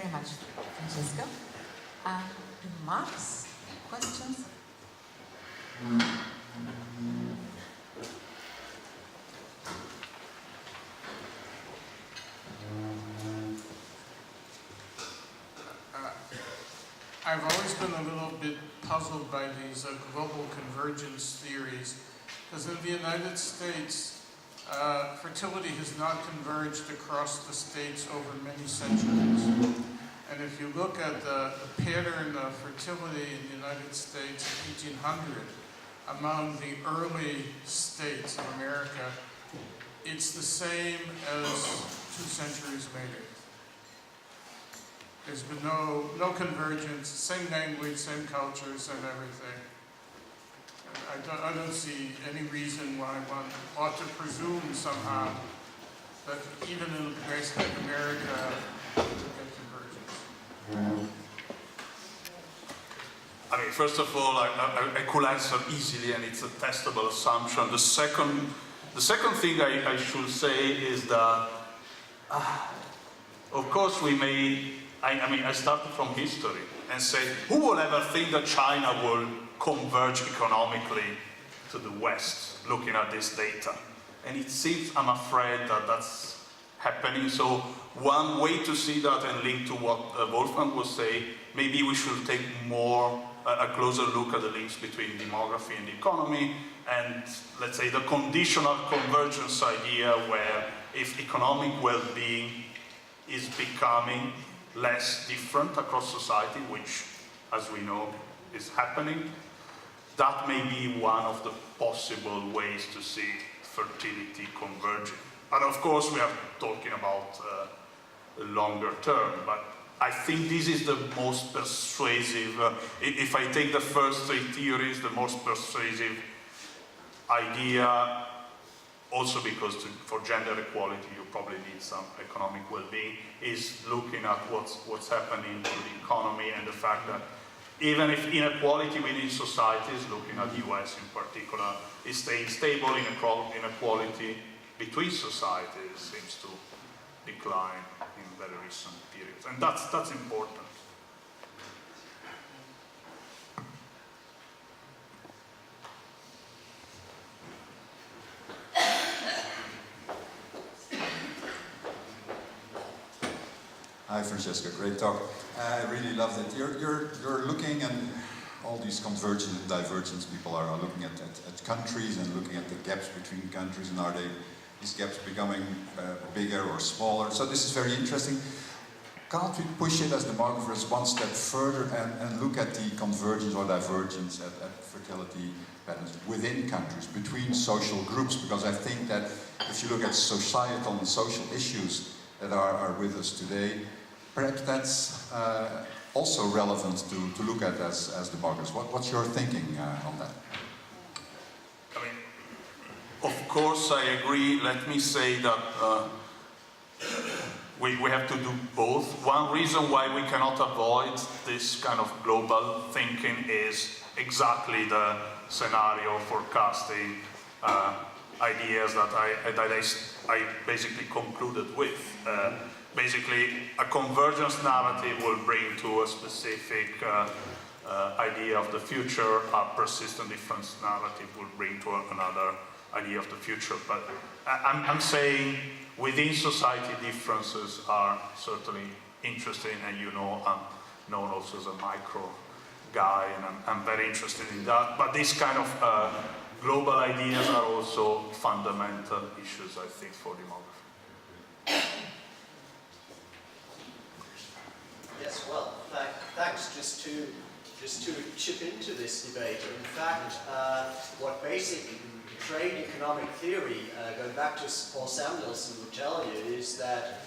very much, Francesco. Remarks? Questions? I've always been a little bit puzzled by these global convergence theories, because in the United States, fertility has not converged across the states over many centuries. And if you look at the pattern of fertility in the United States in 1800, among the early states of America, it's the same as 2 centuries later. There's been no convergence, same language, same cultures and everything. I don't see any reason why one ought to presume somehow that even in a place like America, we get convergence. I mean, first of all, I could answer easily, and it's a testable assumption. The second thing I should say is that, of course, we may. I mean, I started from history and say, who will ever think that China will converge economically to the West, looking at this data? And it seems, I'm afraid, that that's happening. So one way to see that and link to what Wolfgang was saying, maybe we should take a closer look at the links between demography and the economy, and let's say the conditional convergence idea, where if economic well-being is becoming less different across society, which, as we know, is happening, that may be one of the possible ways to see fertility converging. And of course, we are talking about a longer term, but I think this is the most persuasive, if I take the first 3 theories, the most persuasive idea, also because for gender equality you probably need some economic well-being, is looking at what's happening to the economy and the fact that even if inequality within societies, looking at the US in particular, is staying stable, inequality between societies seems to decline in very recent periods. And that's important. Hi Francesco, great talk. I really loved it. You're looking at all these convergence and divergence. People are looking at countries and looking at the gaps between countries, and are these gaps becoming bigger or smaller? So this is very interesting. Can't we push it as demographers one step further and look at the convergence or divergence at fertility patterns within countries, between social groups? Because I think that if you look at societal and social issues that are with us today, perhaps that's also relevant to look at as demographers. What's your thinking on that? I mean, of course I agree. Let me say that we have to do both. One reason why we cannot avoid this kind of global thinking is exactly the scenario forecasting ideas that I basically concluded with. Basically, a convergence narrative will bring to a specific idea of the future, a persistent difference narrative will bring to another idea of the future. But I'm saying within society differences are certainly interesting, and you know I'm known also as a micro guy, and I'm very interested in that. But these kind of global ideas are also fundamental issues, I think, for demography. Yes, well, thanks. Just to chip into this debate. In fact, what basic trade economic theory, going back to Paul Samuelson, would tell you is that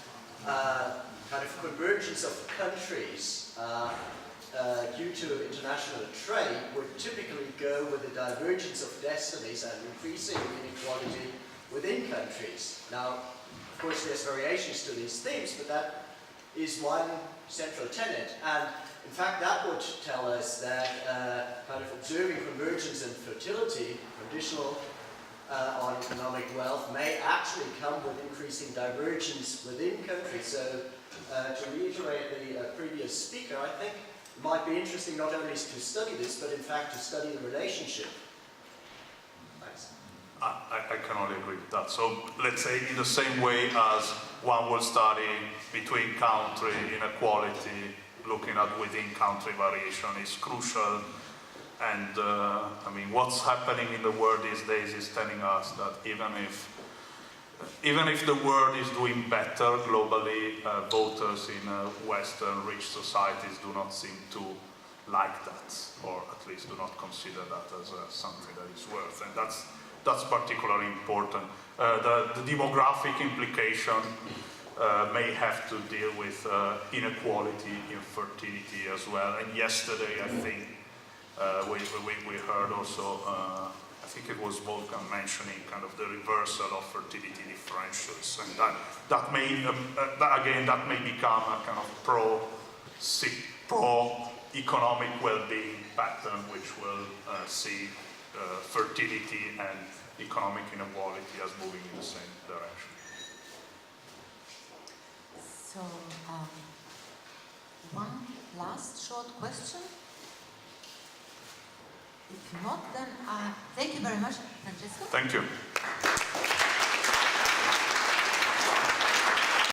kind of convergence of countries due to international trade would typically go with the divergence of destinies and increasing inequality within countries. Now, of course, there's variations to these themes, but that is one central tenet. And in fact, that would tell us that kind of observing convergence in fertility, conditional on economic wealth, may actually come with increasing divergence within countries. So to reiterate the previous speaker, I think it might be interesting not only to study this, but in fact to study the relationship. Thanks. I can only agree with that. So let's say in the same way as one will study between country inequality, looking at within country variation is crucial. And I mean, what's happening in the world these days is telling us that even if the world is doing better globally, voters in Western rich societies do not seem to like that, or at least do not consider that as something that is worth. And that's particularly important. The demographic implication may have to deal with inequality in fertility as well. And yesterday, I think, we heard also, I think it was Wolfgang mentioning kind of the reversal of fertility differentials, and that may become a kind of pro-economic well-being pattern, which will see fertility and economic inequality as moving in the same direction. So, one last short question. If not, then thank you very much, Francesco. Thank you.